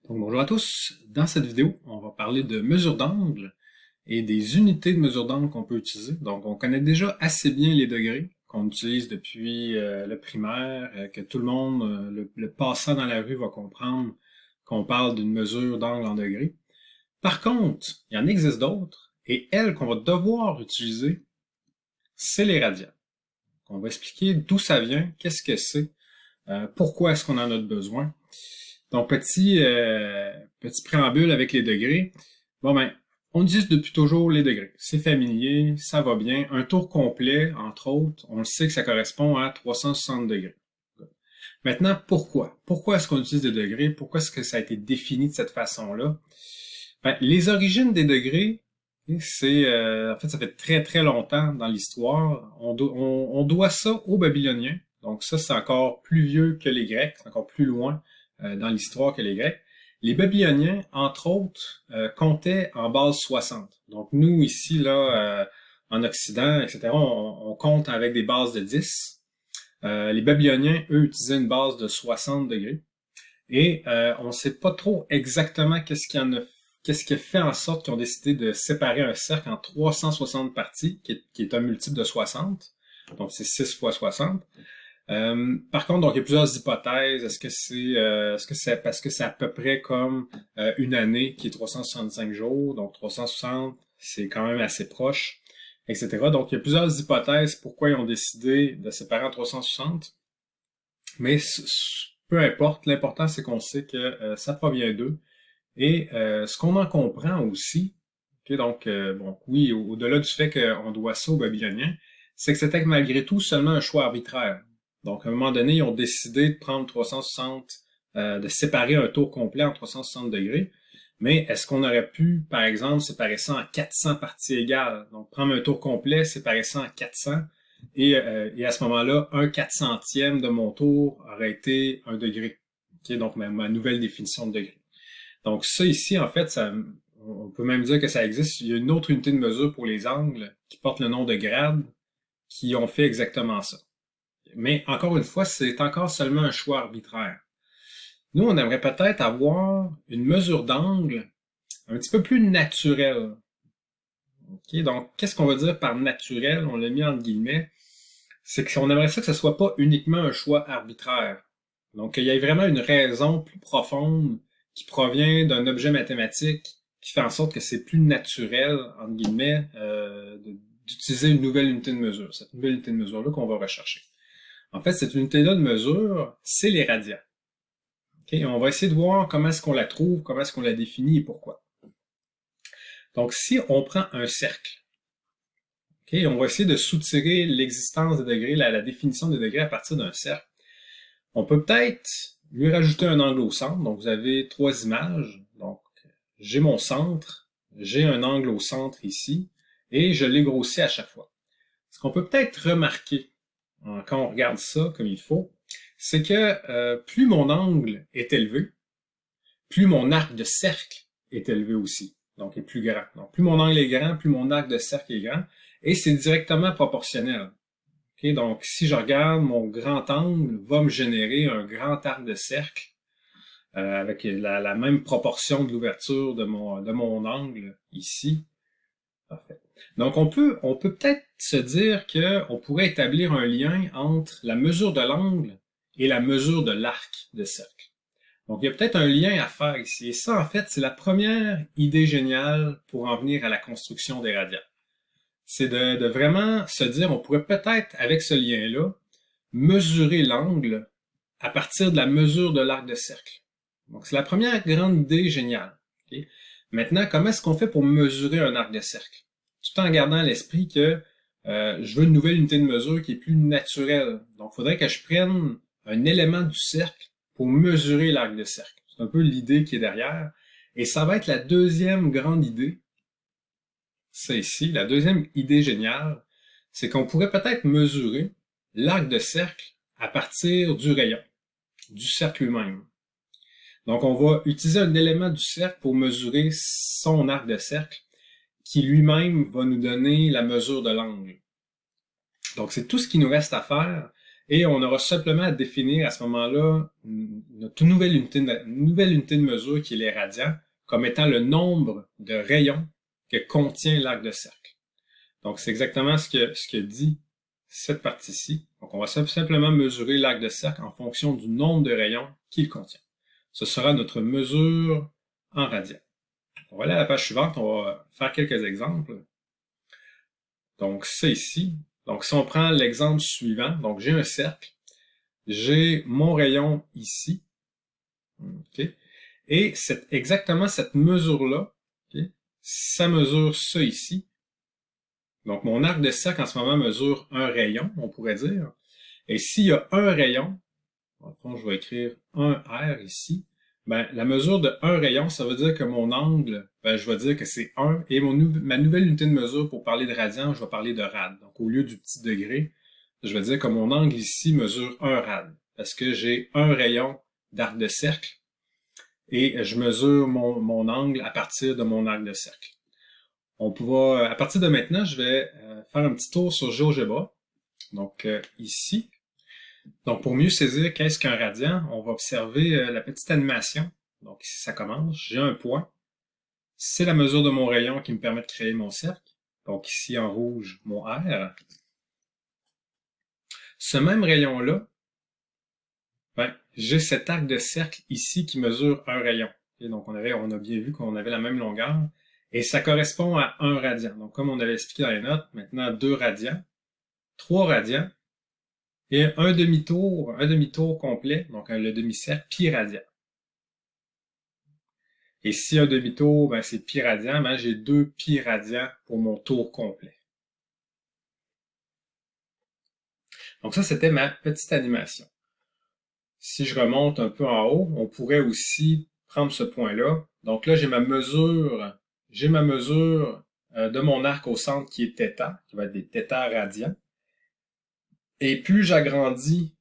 Donc, bonjour à tous. Dans cette vidéo, on va parler de mesure d'angle et des unités de mesure d'angle qu'on peut utiliser. Donc, on connaît déjà assez bien les degrés qu'on utilise depuis le primaire, que tout le monde, le passant dans la rue va comprendre qu'on parle d'une mesure d'angle en degrés. Par contre, il y en existe d'autres et elles qu'on va devoir utiliser, c'est les radians. On va expliquer d'où ça vient, qu'est-ce que c'est, pourquoi est-ce qu'on en a besoin. Donc, petit préambule avec les degrés. Bon ben, on utilise depuis toujours les degrés. C'est familier, ça va bien. Un tour complet, entre autres, on le sait que ça correspond à 360 degrés. Maintenant, pourquoi? Pourquoi est-ce qu'on utilise des degrés? Pourquoi est-ce que ça a été défini de cette façon-là? Ben, les origines des degrés, en fait, ça fait très très longtemps dans l'histoire. On doit ça aux Babyloniens. Donc ça, c'est encore plus vieux que les Grecs, c'est encore plus loin dans l'histoire que les Grecs. Les Babyloniens, entre autres, comptaient en base 60. Donc nous, ici, là, en Occident, etc., on compte avec des bases de 10. Les Babyloniens, eux, utilisaient une base de 60 degrés. Et on ne sait pas trop exactement qu'est-ce qui a fait en sorte qu'ils ont décidé de séparer un cercle en 360 parties, qui est un multiple de 60. Donc c'est 6 fois 60. Par contre, donc il y a plusieurs hypothèses. Est-ce que c'est parce que c'est à peu près comme une année qui est 365 jours, donc 360, c'est quand même assez proche, etc. Donc il y a plusieurs hypothèses pourquoi ils ont décidé de séparer en 360. Mais peu importe, l'important c'est qu'on sait que ça provient d'eux. Et ce qu'on en comprend aussi, donc bon, oui, au-delà du fait qu'on doit ça aux Babyloniens, c'est que c'était malgré tout seulement un choix arbitraire. Donc, à un moment donné, ils ont décidé de prendre 360, de séparer un tour complet en 360 degrés. Mais est-ce qu'on aurait pu, par exemple, séparer ça en 400 parties égales? Donc, prendre un tour complet, séparer ça en 400, et à ce moment-là, un 400e de mon tour aurait été un degré. Donc, ma nouvelle définition de degré. Donc, ça ici, en fait, on peut même dire que ça existe. Il y a une autre unité de mesure pour les angles qui porte le nom de grade, qui ont fait exactement ça. Mais encore une fois, c'est encore seulement un choix arbitraire. Nous, on aimerait peut-être avoir une mesure d'angle un petit peu plus naturelle. Okay? Donc, qu'est-ce qu'on veut dire par naturel? On l'a mis entre guillemets. C'est qu'on aimerait ça que ce soit pas uniquement un choix arbitraire. Donc, qu'il y ait vraiment une raison plus profonde qui provient d'un objet mathématique qui fait en sorte que c'est plus naturel, entre guillemets, d'utiliser une nouvelle unité de mesure. Cette nouvelle unité de mesure-là qu'on va rechercher. En fait, cette unité-là de mesure, c'est les radians. Okay? On va essayer de voir comment est-ce qu'on la trouve, comment est-ce qu'on la définit et pourquoi. Donc, si on prend un cercle, okay, on va essayer de soutirer l'existence des degrés, la définition des degrés à partir d'un cercle. On peut peut-être lui rajouter un angle au centre. Donc, vous avez trois images. Donc, j'ai mon centre, j'ai un angle au centre ici, et je l'ai grossi à chaque fois. Ce qu'on peut peut-être remarquer quand on regarde ça comme il faut, c'est que plus mon angle est élevé, plus mon arc de cercle est élevé aussi, donc est plus grand. Donc plus mon angle est grand, plus mon arc de cercle est grand, et c'est directement proportionnel. Okay? Donc si je regarde, mon grand angle va me générer un grand arc de cercle avec la même proportion de l'ouverture de mon angle ici. Parfait. Donc on peut peut-être se dire qu'on pourrait établir un lien entre la mesure de l'angle et la mesure de l'arc de cercle. Donc il y a peut-être un lien à faire ici. Et ça, en fait, c'est la première idée géniale pour en venir à la construction des radians. C'est de vraiment se dire, on pourrait peut-être, avec ce lien-là, mesurer l'angle à partir de la mesure de l'arc de cercle. Donc c'est la première grande idée géniale. Okay? Maintenant, comment est-ce qu'on fait pour mesurer un arc de cercle? Tout en gardant à l'esprit que je veux une nouvelle unité de mesure qui est plus naturelle. Donc, il faudrait que je prenne un élément du cercle pour mesurer l'arc de cercle. C'est un peu l'idée qui est derrière. Et ça va être la deuxième grande idée. C'est ici, la deuxième idée géniale, c'est qu'on pourrait peut-être mesurer l'arc de cercle à partir du rayon, du cercle lui-même. Donc, on va utiliser un élément du cercle pour mesurer son arc de cercle, qui lui-même va nous donner la mesure de l'angle. Donc, c'est tout ce qu'il nous reste à faire. Et on aura simplement à définir à ce moment-là notre nouvelle unité de mesure qui est les radians, comme étant le nombre de rayons que contient l'arc de cercle. Donc, c'est exactement ce que dit cette partie-ci. Donc, on va simplement mesurer l'arc de cercle en fonction du nombre de rayons qu'il contient. Ce sera notre mesure en radians. On va aller à la page suivante, on va faire quelques exemples. Donc, c'est ici. Donc, si on prend l'exemple suivant, donc j'ai un cercle, j'ai mon rayon ici, okay, et exactement cette mesure-là, okay, ça mesure ça ici. Donc, mon arc de cercle en ce moment mesure un rayon, on pourrait dire. Et s'il y a un rayon, en fond, je vais écrire 1R ici, ben, la mesure de un rayon, ça veut dire que mon angle, ben, je vais dire que c'est 1, et ma nouvelle unité de mesure pour parler de radian, je vais parler de rad. Donc, au lieu du petit degré, je vais dire que mon angle ici mesure 1 rad, parce que j'ai un rayon d'arc de cercle, et je mesure mon angle à partir de mon arc de cercle. À partir de maintenant, je vais faire un petit tour sur GeoGebra. Donc, ici. Donc, pour mieux saisir qu'est-ce qu'un radian, on va observer la petite animation. Donc, ici, ça commence. J'ai un point. C'est la mesure de mon rayon qui me permet de créer mon cercle. Donc, ici, en rouge, mon R. Ce même rayon-là, ben, j'ai cet arc de cercle ici qui mesure un rayon. Et donc, on a bien vu qu'on avait la même longueur. Et ça correspond à 1 radian. Donc, comme on avait expliqué dans les notes, maintenant 2 radians, 3 radians, et un demi-tour complet, donc le demi-cercle, pi radian. Et si un demi-tour, ben, c'est pi radian, ben, j'ai 2 pi radians pour mon tour complet. Donc ça, c'était ma petite animation. Si je remonte un peu en haut, on pourrait aussi prendre ce point-là. Donc là, j'ai ma mesure de mon arc au centre qui est θ, qui va être des θ radians. Et plus j'agrandis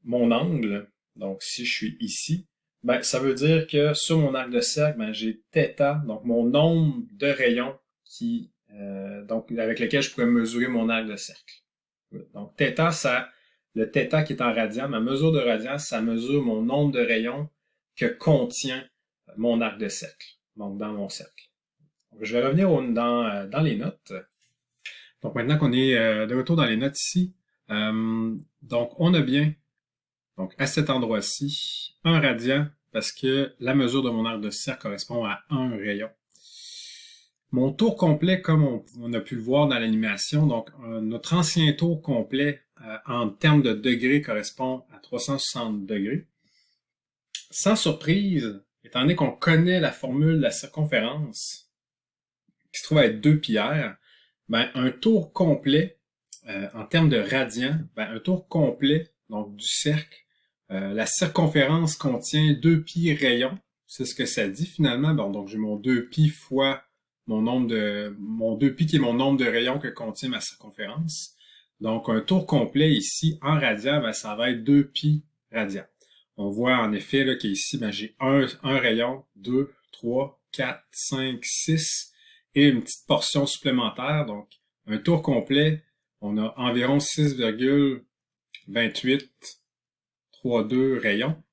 mon angle, donc si je suis ici, ben, ça veut dire que sur mon arc de cercle, ben, j'ai θ, donc mon nombre de rayons donc avec lequel je pourrais mesurer mon arc de cercle. Donc θ, le θ qui est en radian, ma mesure de radian, ça mesure mon nombre de rayons que contient mon arc de cercle, donc dans mon cercle. Donc, je vais revenir dans les notes. Donc maintenant qu'on est de retour dans les notes ici, donc on a bien, donc à cet endroit-ci, 1 radian, parce que la mesure de mon arc de cercle correspond à 1 rayon. Mon tour complet, comme on a pu le voir dans l'animation, donc notre ancien tour complet en termes de degrés correspond à 360 degrés. Sans surprise, étant donné qu'on connaît la formule de la circonférence, qui se trouve à être 2 pi r, ben, un tour complet, en termes de radians, ben, un tour complet donc du cercle, la circonférence contient 2 pi rayons. C'est ce que ça dit finalement. Bon, donc j'ai mon 2 pi fois mon 2 pi qui est mon nombre de rayons que contient ma circonférence. Donc un tour complet ici en radians, ben, ça va être 2 pi radians. On voit en effet là qu'ici, ben, j'ai un rayon, 2, 3, 4, 5, 6 et une petite portion supplémentaire. Donc un tour complet, on a environ 6,2832 rayons,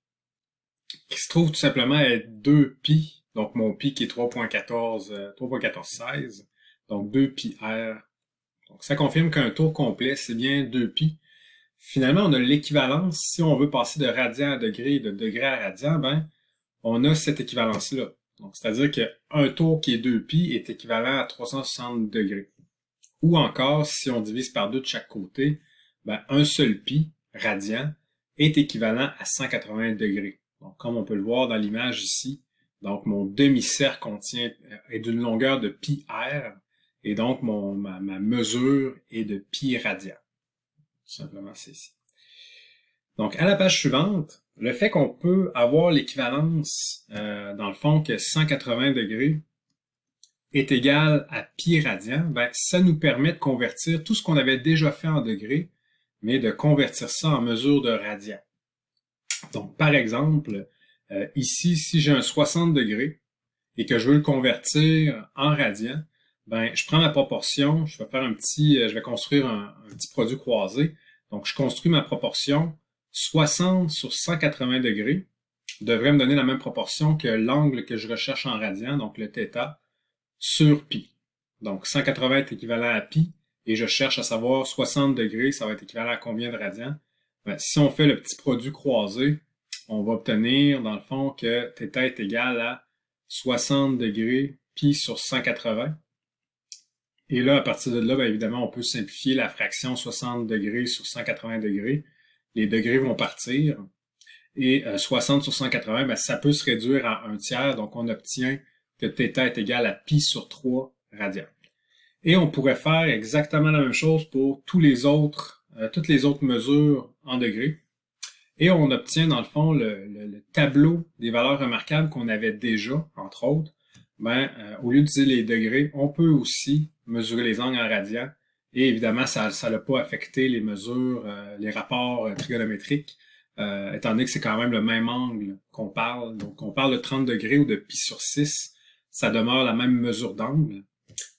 qui se trouve tout simplement être 2 pi, donc mon pi qui est 3.1416, donc 2 pi r. Donc ça confirme qu'un tour complet, c'est bien 2 pi. Finalement, on a l'équivalence, si on veut passer de radian à degré et de degré à radian, ben, on a cette équivalence-là. Donc, c'est-à-dire qu'un tour qui est 2 pi est équivalent à 360 degrés. Ou encore, si on divise par 2 de chaque côté, ben, un seul pi, radian, est équivalent à 180 degrés. Donc, comme on peut le voir dans l'image ici, donc mon demi-cercle est d'une longueur de pi r, et donc ma mesure est de pi radian. Tout simplement, c'est ici. Donc, à la page suivante, le fait qu'on peut avoir l'équivalence, dans le fond, que 180 degrés est égal à pi radian, ben, ça nous permet de convertir tout ce qu'on avait déjà fait en degrés, mais de convertir ça en mesure de radian. Donc, par exemple, ici, si j'ai un 60 degrés et que je veux le convertir en radian, ben, je prends ma proportion, je vais construire un petit produit croisé. Donc, je construis ma proportion 60 sur 180 degrés devrait me donner la même proportion que l'angle que je recherche en radian, donc le θ, sur pi. Donc, 180 est équivalent à pi, et je cherche à savoir 60 degrés, ça va être équivalent à combien de radians? Ben, si on fait le petit produit croisé, on va obtenir, dans le fond, que θ est égal à 60 degrés pi sur 180. Et là, à partir de là, bien évidemment, on peut simplifier la fraction 60 degrés sur 180 degrés. Les degrés vont partir. Et 60 sur 180, bien, ça peut se réduire à 1/3. Donc, on obtient que θ est égal à pi sur 3 radians. Et on pourrait faire exactement la même chose pour toutes les autres mesures en degrés. Et on obtient, dans le fond, le tableau des valeurs remarquables qu'on avait déjà, entre autres. Ben, au lieu d'utiliser les degrés, on peut aussi mesurer les angles en radians. Et évidemment, ça n'a pas affecté les mesures, les rapports trigonométriques, étant donné que c'est quand même le même angle qu'on parle. Donc, on parle de 30 degrés ou de pi sur 6. Ça demeure la même mesure d'angle.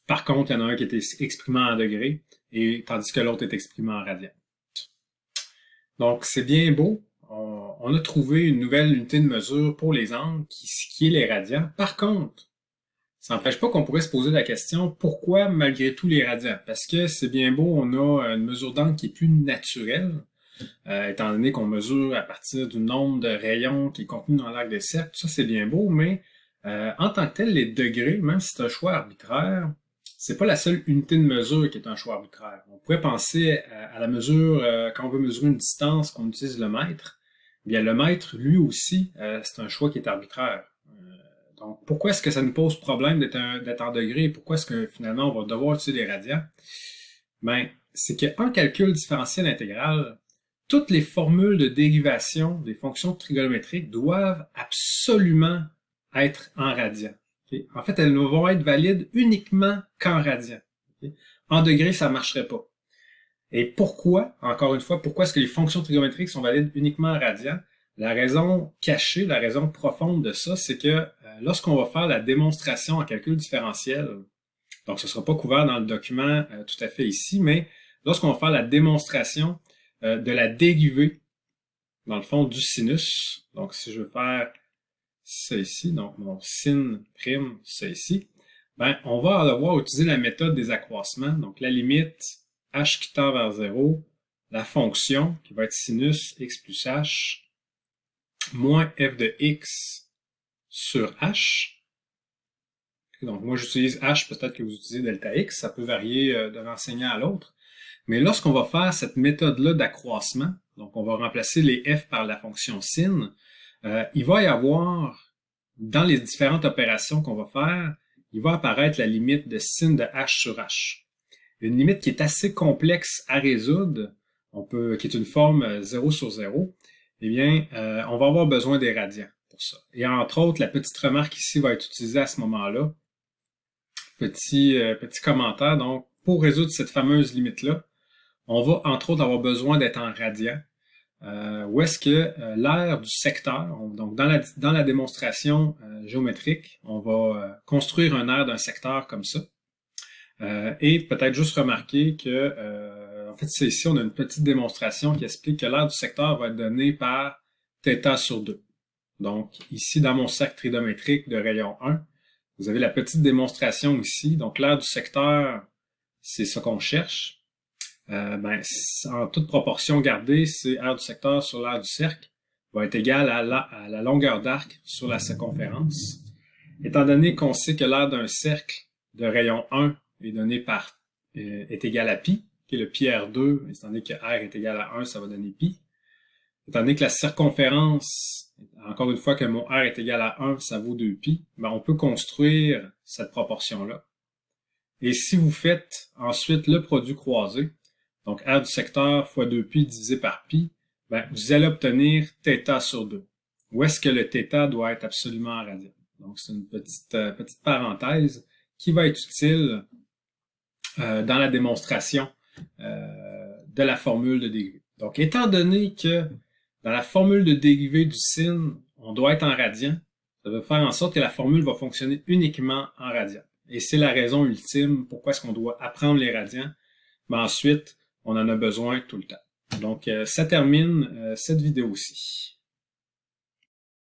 Par contre, il y en a un qui est exprimé en degrés, et tandis que l'autre est exprimé en radians. Donc, c'est bien beau. On a trouvé une nouvelle unité de mesure pour les angles, qui est les radians. Par contre, ça n'empêche pas qu'on pourrait se poser la question, pourquoi malgré tout les radians? Parce que c'est bien beau, on a une mesure d'angle qui est plus naturelle, étant donné qu'on mesure à partir du nombre de rayons qui est contenu dans l'arc des cercles. Ça, c'est bien beau, mais en tant que tel, les degrés, même si c'est un choix arbitraire, c'est pas la seule unité de mesure qui est un choix arbitraire. On pourrait penser à la mesure, quand on veut mesurer une distance, qu'on utilise le mètre. Bien, le mètre, lui aussi, c'est un choix qui est arbitraire. Donc, pourquoi est-ce que ça nous pose problème d'être en degrés? Pourquoi est-ce que finalement on va devoir utiliser les radians? Ben, c'est qu'en calcul différentiel intégral, toutes les formules de dérivation des fonctions trigonométriques doivent absolument être en radians. Okay? En fait, elles ne vont être valides uniquement qu'en radians. Okay? En degrés, ça ne marcherait pas. Et pourquoi, encore une fois, pourquoi est-ce que les fonctions trigonométriques sont valides uniquement en radians? La raison cachée, la raison profonde de ça, c'est que lorsqu'on va faire la démonstration en calcul différentiel, donc ce ne sera pas couvert dans le document tout à fait ici, mais lorsqu'on va faire la démonstration de la dérivée, dans le fond, du sinus, donc si je veux faire ça ici, donc mon sin prime, ça ici, ben, on va devoir utiliser la méthode des accroissements, donc la limite h qui tend vers 0, la fonction qui va être sinus x plus h, moins f de x sur h. Donc moi j'utilise h, peut-être que vous utilisez delta x, ça peut varier d'un enseignant à l'autre. Mais lorsqu'on va faire cette méthode-là d'accroissement, donc on va remplacer les f par la fonction sin, il va y avoir, dans les différentes opérations qu'on va faire, il va apparaître la limite de sin de h sur h. Une limite qui est assez complexe à résoudre, qui est une forme 0 sur 0, eh bien, on va avoir besoin des radians pour ça. Et entre autres, la petite remarque ici va être utilisée à ce moment-là. Petit commentaire, donc, pour résoudre cette fameuse limite-là, on va entre autres avoir besoin d'être en radians. Où est-ce que l'aire du secteur, donc dans la démonstration géométrique, on va construire un aire d'un secteur comme ça. Et peut-être juste remarquer que, en fait, c'est ici, on a une petite démonstration qui explique que l'aire du secteur va être donnée par θ sur 2. Donc, ici, dans mon cercle trigonométrique de rayon 1, vous avez la petite démonstration ici. Donc, l'aire du secteur, c'est ce qu'on cherche. Ben, en toute proportion gardée, c'est aire du secteur sur l'aire du cercle va être égal à la longueur d'arc sur la circonférence. Étant donné qu'on sait que l'aire d'un cercle de rayon 1 est donné est égal à pi, qui est le pi R2, étant donné que R est égal à 1, ça va donner pi. Étant donné que la circonférence, encore une fois que mon R est égal à 1, ça vaut 2 pi, ben on peut construire cette proportion-là. Et si vous faites ensuite le produit croisé, donc R du secteur fois 2pi divisé par pi, ben, vous allez obtenir θ sur 2. Où est-ce que le θ doit être absolument en radian? Donc, c'est une petite parenthèse qui va être utile dans la démonstration de la formule de dérivée. Donc, étant donné que dans la formule de dérivée du sin, on doit être en radian, ça va faire en sorte que la formule va fonctionner uniquement en radian. Et c'est la raison ultime pourquoi est-ce qu'on doit apprendre les radians. Mais ensuite, on en a besoin tout le temps. Donc, ça termine cette vidéo-ci.